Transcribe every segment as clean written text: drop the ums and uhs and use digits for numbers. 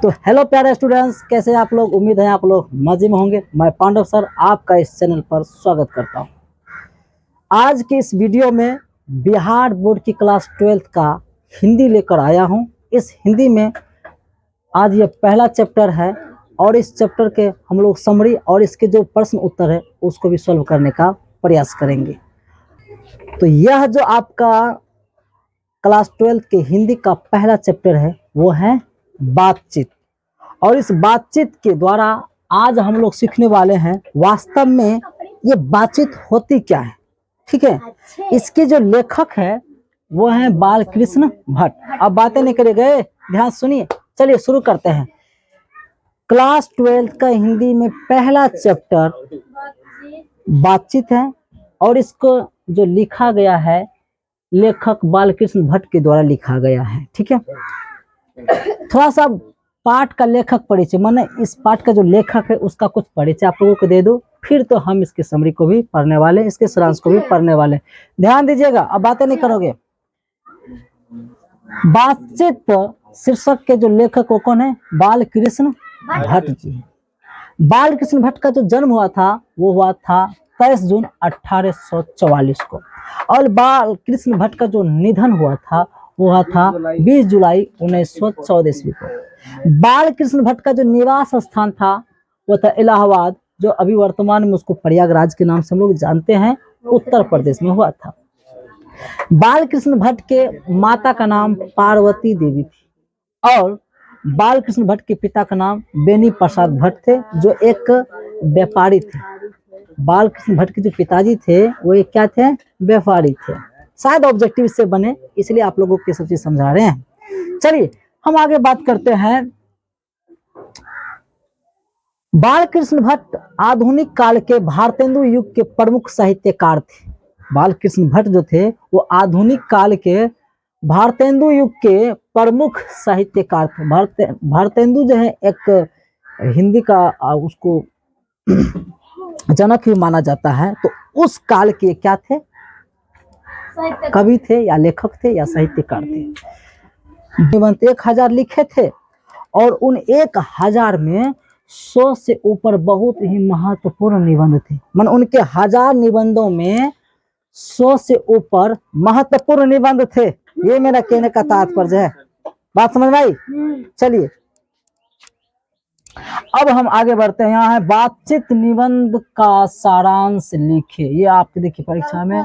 तो हेलो प्यारे स्टूडेंट्स, कैसे हैं आप लोग। उम्मीद है आप लोग मजे में होंगे। मैं पांडव सर आपका इस चैनल पर स्वागत करता हूं। आज की इस वीडियो में बिहार बोर्ड की क्लास 12th का हिंदी लेकर आया हूं। इस हिंदी में आज ये पहला चैप्टर है और इस चैप्टर के हम लोग समरी और इसके जो प्रश्न उत्तर है उसको भी सॉल्व करने का प्रयास करेंगे। तो यह जो आपका क्लास 12th के हिंदी का पहला चैप्टर है वो है बातचीत। और इस बातचीत के द्वारा आज हम लोग सीखने वाले हैं वास्तव में ये बातचीत होती क्या है। ठीक है, इसके जो लेखक है वो है बालकृष्ण भट्ट। अब बातें नहीं करे गए, ध्यान सुनिए। चलिए शुरू करते हैं। क्लास 12th का हिंदी में पहला चैप्टर बातचीत है और इसको जो लिखा गया है लेखक बालकृष्ण भट्ट के द्वारा लिखा गया है। ठीक है, थोड़ा सा पाठ का लेखक परिचय, माने इस पाठ का जो लेखक है उसका कुछ परिचय आप लोगों को दे दो, फिर तो हम इसके समरी को भी पढ़ने वाले, इसके सारांश को भी पढ़ने वाले। ध्यान दीजिएगा, अब बातें नहीं करोगे। बातचीत शीर्षक के जो लेखक वो कौन है? बालकृष्ण भट्ट जी। बालकृष्ण भट्ट का जो जन्म हुआ था वो हुआ था 23 जून 1844 को और बालकृष्ण भट्ट का जो निधन हुआ था वो हुआ था 20 जुलाई 1914 ईस्वी को। बालकृष्ण भट्ट का जो निवास स्थान था वो था इलाहाबाद, जो अभी वर्तमान में उसको प्रयागराज के नाम से हम लोग जानते हैं, उत्तर प्रदेश में हुआ था। बालकृष्ण भट्ट के माता का नाम पार्वती देवी थी और बालकृष्ण भट्ट के पिता का नाम बेनी प्रसाद भट्ट थे, जो एक व्यापारी थे। बालकृष्ण भट्ट के जो पिताजी थे वो एक क्या थे? व्यापारी थे। शायद ऑब्जेक्टिव से बने, इसलिए आप लोगों को सब चीज समझा रहे हैं। चलिए हम आगे बात करते हैं। बालकृष्ण भट्ट आधुनिक काल के भारतेंदु युग के प्रमुख साहित्यकार थे। बालकृष्ण भट्ट जो थे वो आधुनिक काल के भारतेंदु युग के प्रमुख साहित्यकार थे। भारतेंदु जो है एक हिंदी का उसको जनक भी माना जाता है। तो उस काल के क्या थे? कवि थे या लेखक थे या साहित्यकार थे। निबंध 1000 लिखे थे और उन 1000 में 100 से ऊपर बहुत ही महत्वपूर्ण निबंध थे। मन उनके 1000 निबंधों में 100 से ऊपर महत्वपूर्ण निबंध थे। ये मेरा कहने का तात्पर्य है। बात समझ में आई? चलिए अब हम आगे बढ़ते हैं। यहाँ है बातचीत निबंध का सारांश लिखे। ये आपके देखिए परीक्षा में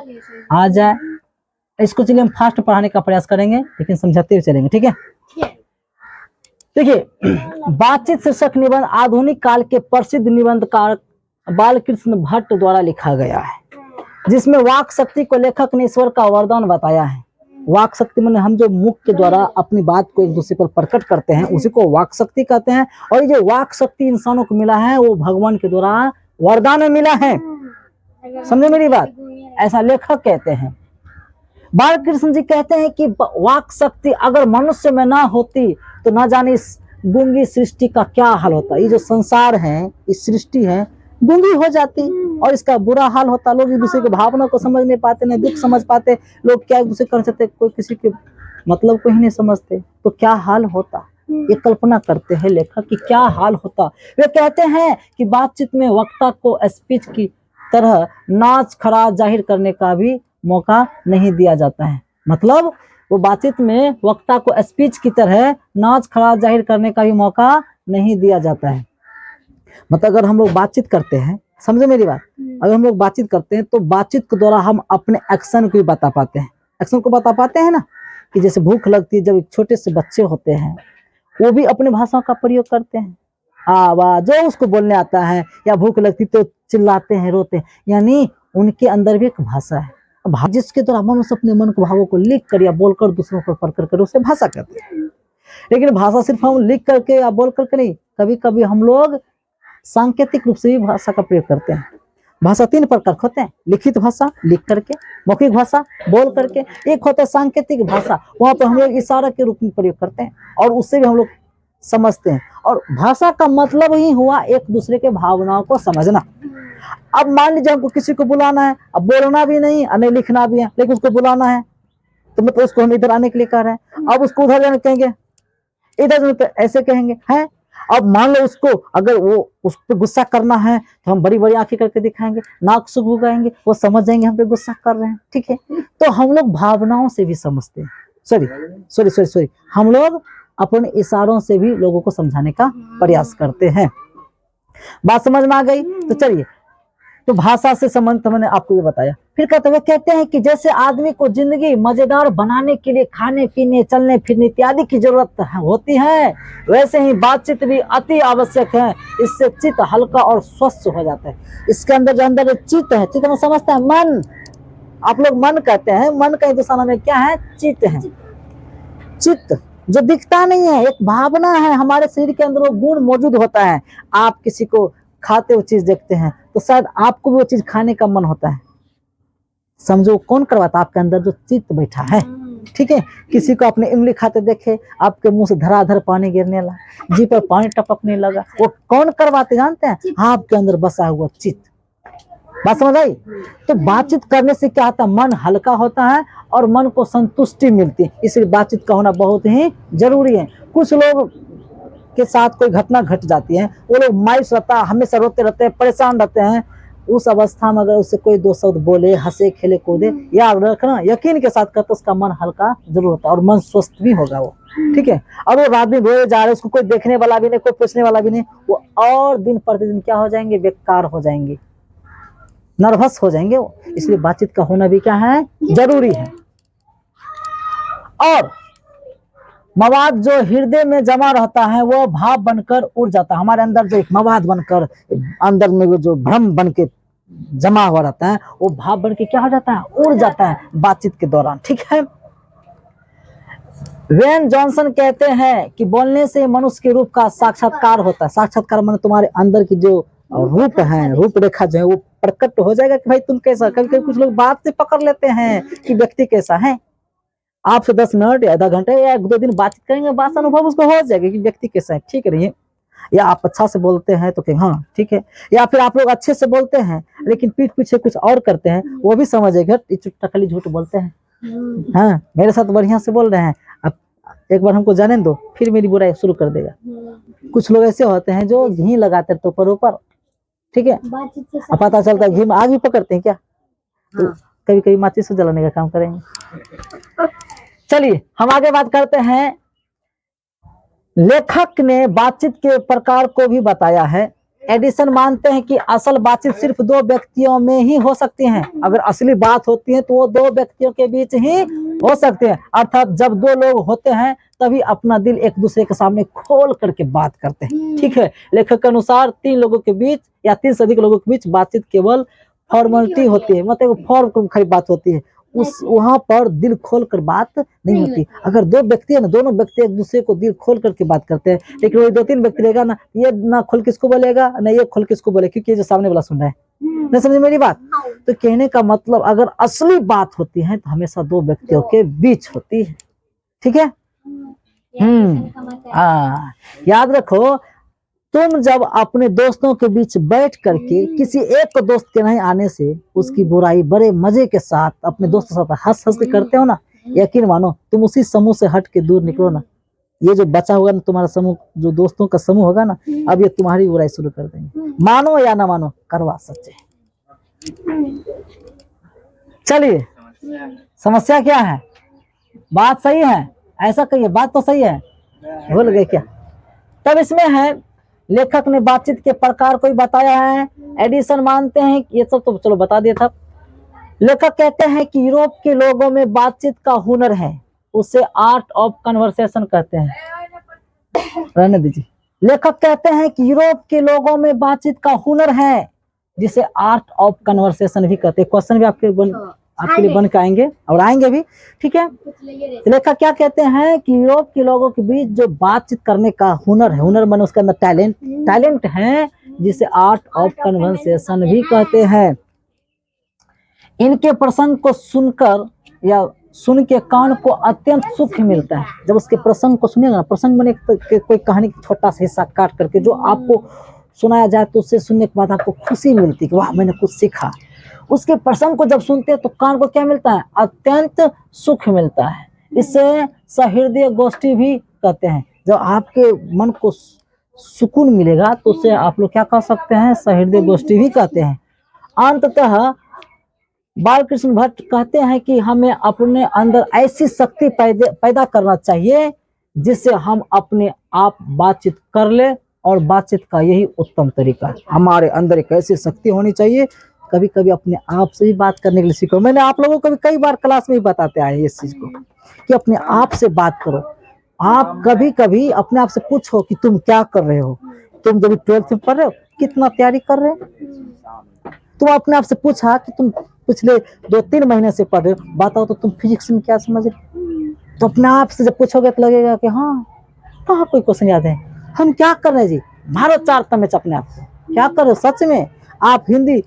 आ जाए। इसको चलिए हम फास्ट पढ़ाने का प्रयास करेंगे लेकिन समझाते हुए चलेंगे। ठीक है, देखिए बातचीत शीर्षक निबंध आधुनिक काल के प्रसिद्ध निबंधकार बालकृष्ण भट्ट द्वारा लिखा गया है, जिसमें वाक शक्ति को लेखक ने ईश्वर का वरदान बताया है। वाक शक्ति माने हम जो मुख के द्वारा अपनी बात को एक दूसरे पर प्रकट करते हैं उसी को वाक शक्ति कहते हैं। और ये जो वाक शक्ति इंसानों को मिला है वो भगवान के द्वारा वरदान में मिला है। समझे मेरी बात? ऐसा लेखक कहते हैं। बालकृष्ण जी कहते हैं कि वाक शक्ति अगर मनुष्य में ना होती तो ना जाने इस गूंगी सृष्टि का क्या हाल होता। ये जो संसार है, इस सृष्टि है, गूंगी हो जाती और इसका बुरा हाल होता। लोग एक दूसरे की भावना को समझ नहीं पाते, नहीं दुख समझ पाते। लोग क्या एक दूसरे कर सकते, कोई किसी के मतलब को ही नहीं समझते, तो क्या हाल होता। ये कल्पना करते हैं लेखक कि क्या हाल होता। वे कहते हैं कि बातचीत में वक्ता को स्पीच की तरह नाच खराज जाहिर करने का भी मौका नहीं दिया जाता है। मतलब वो बातचीत में वक्ता को स्पीच की तरह नाच खराज जाहिर करने का भी मौका नहीं दिया जाता है। मतलब अगर हम लोग बातचीत करते हैं, समझे मेरी बात, अगर हम लोग बातचीत करते हैं तो बातचीत के द्वारा हम अपने एक्शन को भी बता पाते हैं। एक्शन को बता पाते हैं ना, कि जैसे भूख लगती है, जब एक छोटे से बच्चे होते हैं वो भी अपने भाषा का प्रयोग करते हैं। आवाज जो उसको बोलने आता है, या भूख लगती तो चिल्लाते हैं, रोते हैं, यानी उनके अंदर भी एक भाषा है जिसके द्वारा मनुष्य अपने मन के भावों को लिख कर या बोलकर दूसरों पर प्रकट कर उसे भाषा कहते हैं। लेकिन भाषा सिर्फ हम लिख करके या बोल करके नहीं, कभी कभी हम लोग सांकेतिक रूप से भी भाषा का प्रयोग करते हैं। भाषा 3 प्रकार होते हैं: लिखित भाषा लिख करके, मौखिक भाषा बोल करके, एक होता है सांकेतिक भाषा, वहां पर हम लोग इशारा के रूप में प्रयोग करते हैं और उससे भी हम लोग समझते हैं। और भाषा का मतलब ही हुआ एक दूसरे के भावनाओं को समझना। अब मान लीजिए हमको किसी को बुलाना है, अब बोलना भी नहीं और नहीं लिखना भी है, लेकिन उसको बुलाना है तो मतलब उसको हम इधर आने के लिए कह रहे हैं। अब उसको उधर जाने कहेंगे इधर तो ऐसे कहेंगे हैं। अब मान लो उसको अगर वो उस पर गुस्सा करना है तो हम बड़ी बड़ी आंखें करके दिखाएंगे, नाक सुगुगाएंगे, वो समझ जाएंगे हम पे गुस्सा कर रहे हैं, ठीक है। तो हम लोग भावनाओं से भी समझते हैं, सॉरी हम लोग अपने इशारों से भी लोगों को समझाने का प्रयास करते हैं। बात समझ में आ गई? तो चलिए, तो भाषा से संबंध मैंने आपको ये बताया। फिर कहते हैं कि जैसे आदमी को जिंदगी मजेदार बनाने के लिए खाने पीने चलने फिरने इत्यादि की जरूरत होती है, वैसे ही बातचीत भी अति आवश्यक है। इससे चित्त हल्का और स्वस्थ हो जाता है। इसके अंदर जो अंदर चित्त है, चित्त में समझते हैं मन, आप लोग मन कहते हैं, मन का हिंदुस्तान में क्या है? चित्त है। चित्त जो दिखता नहीं है, एक भावना है, हमारे शरीर के अंदर वो गुण मौजूद होता है। आप किसी को खाते हुए चीज देखते हैं तो शायद आपको भी वो चीज खाने का मन होता है। समझो कौन करवाता? आपके अंदर जो चित्त बैठा है, ठीक है। किसी को अपने उंगली खाते देखे, आपके मुंह से धराधर पानी गिरने लगा, जी पर पानी टपकने लगा, वो कौन करवाते जानते हैं? आपके अंदर बसा हुआ चित्त। बात समझ आई? तो बातचीत करने से क्या होता है? मन हल्का होता है और मन को संतुष्टि मिलती है। इसलिए बातचीत का होना बहुत ही जरूरी है। कुछ लोग के साथ कोई घटना घट जाती है, वो लोग मायूस रहता है, हमेशा रोते रहते हैं, परेशान रहते हैं। उस अवस्था में अगर उससे कोई दो शब्द बोले, हंसे खेले कूदे, याद रखना यकीन के साथ करते उसका मन हल्का जरूर होता है और मन स्वस्थ भी होगा वो, ठीक है। और वो रात दिन रोए जा रहे, उसको कोई देखने वाला भी नहीं, कोई पूछने वाला भी नहीं, वो और दिन प्रतिदिन क्या हो जाएंगे? बेकार हो जाएंगे, नर्वस हो जाएंगे वो। इसलिए बातचीत का होना भी क्या है? जरूरी है। और मवाद जो हृदय में जमा रहता है वो भाव बनकर उड़ जाता है। हमारे अंदर जो एक मवाद बनकर अंदर में वो जो भ्रम बन के जमा हुआ रहता है, वो भाव बन के क्या हो जाता है? उड़ जाता है बातचीत के दौरान, ठीक है। वेन जॉनसन कहते हैं कि बोलने से मनुष्य के रूप का साक्षात्कार होता है। साक्षात्कार माने तुम्हारे अंदर की जो रूप है, रूपरेखा जो है वो प्रकट हो जाएगा कि भाई तुम कैसा। कभी कभी कुछ लोग बात से पकड़ लेते हैं कि व्यक्ति कैसा है। आपसे 10 मिनट या आधा घंटे या 2 दिन बातचीत करेंगे, बात से अनुभव उसको हो जाएगा कि व्यक्ति कैसा है, ठीक रहिए। या आप अच्छा से बोलते हैं तो हाँ ठीक है, या फिर आप लोग अच्छे से बोलते हैं लेकिन पीठ पीछे कुछ और करते हैं, वो भी समझेगा टकली झूठ बोलते हैं। हाँ, मेरे साथ बढ़िया से बोल रहे हैं, अब एक बार हमको जाने दो, फिर मेरी बुराई शुरू कर देगा। कुछ लोग ऐसे होते हैं जो घी लगाते हैं तो ऊपर, ठीक है। अब पता चलता है घी में आग भी पकड़ते हैं क्या? तो कभी कभी माचिस से जलाने का काम करेंगे। चलिए हम आगे बात करते हैं। लेखक ने बातचीत के प्रकार को भी बताया है। एडिसन मानते हैं कि असल बातचीत सिर्फ 2 व्यक्तियों में ही हो सकती है। अगर असली बात होती है तो वो 2 व्यक्तियों के बीच ही हो सकते हैं। अर्थात जब 2 लोग होते हैं तभी अपना दिल एक दूसरे के सामने खोल करके बात करते हैं, ठीक है। लेखक के अनुसार 3 लोगों के बीच या 3 से अधिक लोगों के बीच बातचीत केवल फॉर्मेलिटी होती है, मतलब फॉर्म की बात होती है। उस वहां पर दिल खोल कर बात नहीं होती। अगर 2 व्यक्ति है ना, दोनों व्यक्ति एक दूसरे को दिल खोल करके बात करते हैं, लेकिन वही 2-3 व्यक्ति रहेगा ना, ये ना खोल किसको बोलेगा ना ये खोल किसको बोले, क्योंकि ये जो सामने वाला सुन रहा है। नहीं समझे मेरी बात? तो कहने का मतलब अगर असली बात होती है तो हमेशा 2 व्यक्तियों के बीच होती है, ठीक है। याद रखो, तुम जब अपने दोस्तों के बीच बैठ करके किसी एक दोस्त के नहीं आने से उसकी बुराई बड़े मजे के साथ अपने दोस्तों के साथ हंस हंस के करते हो ना, यकीन मानो तुम उसी समूह से हट के दूर निकलो ना, ये जो बचा होगा ना तुम्हारा समूह, जो दोस्तों का समूह होगा ना, अब ये तुम्हारी बुराई शुरू कर देंगे। मानो या ना मानो, करवा सच्चे। चलिए, समस्या क्या है? बात सही है, ऐसा कहिए, बात तो सही है, भूल गए क्या? तब इसमें है, लेखक ने बातचीत के प्रकार को ही बताया है। एडिसन मानते हैं, ये सब तो चलो बता दिया था। लेखक कहते हैं कि यूरोप के लोगों में बातचीत का हुनर है, उसे आर्ट ऑफ कन्वर्सेशन कहते हैं। रहने दीजिए। लेखक कहते हैं कि यूरोप के लोगों में बातचीत का हुनर है, जिसे आर्ट ऑफ कन्वर्सेशन भी कहते हैं। क्वेश्चन भी आपके लिए बन के आएंगे और आएंगे भी, ठीक है। लेखक क्या कहते हैं कि यूरोप के लोगों के बीच जो बातचीत करने का हुनर है, हुनर माने उसके अंदर टैलेंट है, जिसे आर्ट ऑफ कन्वर्सेशन भी कहते हैं। इनके प्रसंग को सुनकर या सुन के कान को अत्यंत सुख मिलता है। जब उसके प्रसंग को सुनेगा ना, प्रसंग माने कोई कहानी का छोटा सा हिस्सा काट करके जो आपको सुनाया जाए तो उससे सुनने के बाद आपको खुशी मिलती है कि वाह मैंने कुछ सीखा। उसके प्रसंग को जब सुनते हैं तो कान को क्या मिलता है? अत्यंत सुख मिलता है। इसे सहृदय गोष्ठी भी कहते हैं। जब आपके मन को सुकून मिलेगा तो उसे आप लोग क्या कह सकते हैं, सहृदय गोष्ठी भी कहते हैं। अंततः बालकृष्ण भट्ट कहते हैं कि हमें अपने अंदर ऐसी शक्ति पैदा करना चाहिए जिससे हम अपने आप बातचीत कर ले, और बातचीत का यही उत्तम तरीका है। हमारे अंदर एक ऐसी शक्ति होनी चाहिए, कभी कभी अपने आप से भी बात करने के लिए सीखो। मैंने आप लोगों को भी कई बार क्लास में भी बताते आए इस चीज को कि अपने आप से बात करो। आप कभी कभी अपने आप से पूछो कि तुम क्या कर रहे हो। तुम जब 12th में पढ़ रहे हो, कितना तैयारी कर रहे हो। तुम अपने आप से पूछा कि तुम पिछले 2-3 महीने से पढ़ रहे हो, बताओ तो तुम फिजिक्स में क्या समझ रहे। तो अपने आप से जब पूछोगे तो लगेगा कि हाँ कहाँ कोई क्वेश्चन याद है। हम क्या कर रहे हैं जी, भारत चार में अपने आप क्या कर रहे हो। सच में आप हिंदी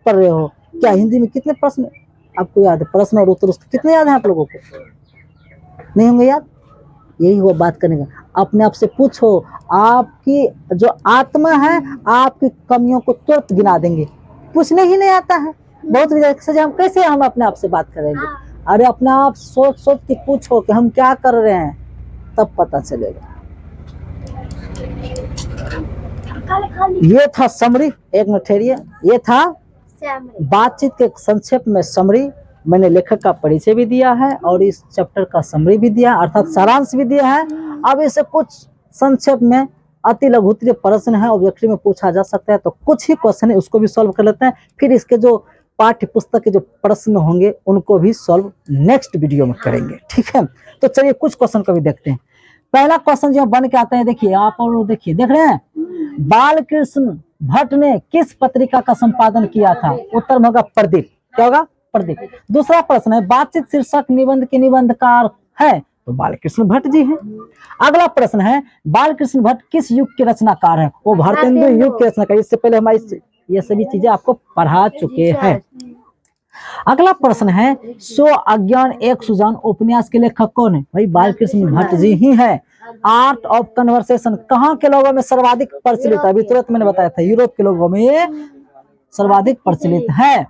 पढ़ रहे हो, क्या हिंदी में कितने प्रश्न आपको याद है, प्रश्न और उत्तर उसके कितने याद है आप लोगों को, नहीं होंगे याद। यही हुआ बात करने का। अपने आप से पूछो, आपकी जो आत्मा है आपकी कमियों को तुरंत गिना देंगे। पूछने ही नहीं आता है बहुत विद्यार्थी, हम कैसे हम अपने आप से बात करेंगे। अरे अपने आप सोच सोच के पूछो कि हम क्या कर रहे हैं, तब पता चलेगा। ये था समरी, एक मिनट ठहरिए, ये था बातचीत के संक्षेप में समरी। मैंने लेखक का परिचय भी दिया है और इस चैप्टर का समरी भी दिया, अर्थात सारांश भी दिया है। अब इसे कुछ संक्षेप में अति लघुत्तरीय प्रश्न है, ऑब्जेक्टिव में पूछा जा सकता है, तो कुछ ही क्वेश्चन है उसको भी सॉल्व कर लेते हैं। फिर इसके जो पाठ्य पुस्तक के जो प्रश्न होंगे उनको भी सॉल्व नेक्स्ट वीडियो में करेंगे, ठीक है। तो चलिए कुछ क्वेश्चन को भी देखते हैं। पहला क्वेश्चन जो बन के आता है, देखिए आप और देखिए, देख रहे हैं, बालकृष्ण भट्ट ने किस पत्रिका का संपादन किया था। उत्तर में होगा प्रदीप। क्या होगा, प्रदीप। दूसरा प्रश्न है, बातचीत शीर्षक निबंध के निबंधकार है, तो बालकृष्ण भट्ट जी हैं। अगला प्रश्न है, बालकृष्ण भट्ट किस युग के रचनाकार हैं। वो भारतेंदु युग के रचनाकार। इससे पहले हमारी ये सभी चीजें आपको पढ़ा चुके हैं। अगला प्रश्न है, सो अज्ञान एक सुजान उपन्यास के लेखक कौन है। भाई बालकृष्ण भट्ट जी ही है। आर्ट ऑफ कन्वर्सेशन कहाँ के लोगों में सर्वाधिक प्रचलित है। अभी तुरंत मैंने बताया था, यूरोप के लोगों में सर्वाधिक प्रचलित है।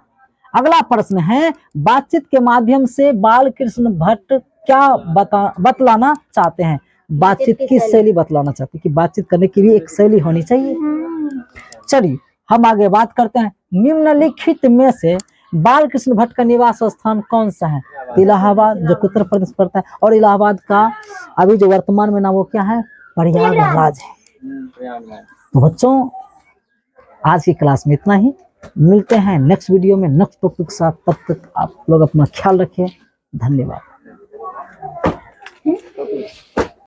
अगला प्रश्न है, बातचीत के माध्यम से बालकृष्ण भट्ट क्या बतलाना चाहते हैं। बातचीत की शैली बतलाना चाहते हैं कि बातचीत करने की भी एक शैली होनी चाहिए। चलिए हम आगे बात करते हैं। निम्नलिखित में से बालकृष्ण भट्ट का निवास स्थान कौन सा है। इलाहाबाद, जो उत्तर प्रदेश पड़ता है, और इलाहाबाद का अभी जो वर्तमान में नाम वो क्या है, प्रयागराज है। तो बच्चों आज की क्लास में इतना ही, मिलते हैं नेक्स्ट वीडियो में नेक्स्ट टॉपिक के साथ। तब तक आप लोग अपना ख्याल रखें, धन्यवाद।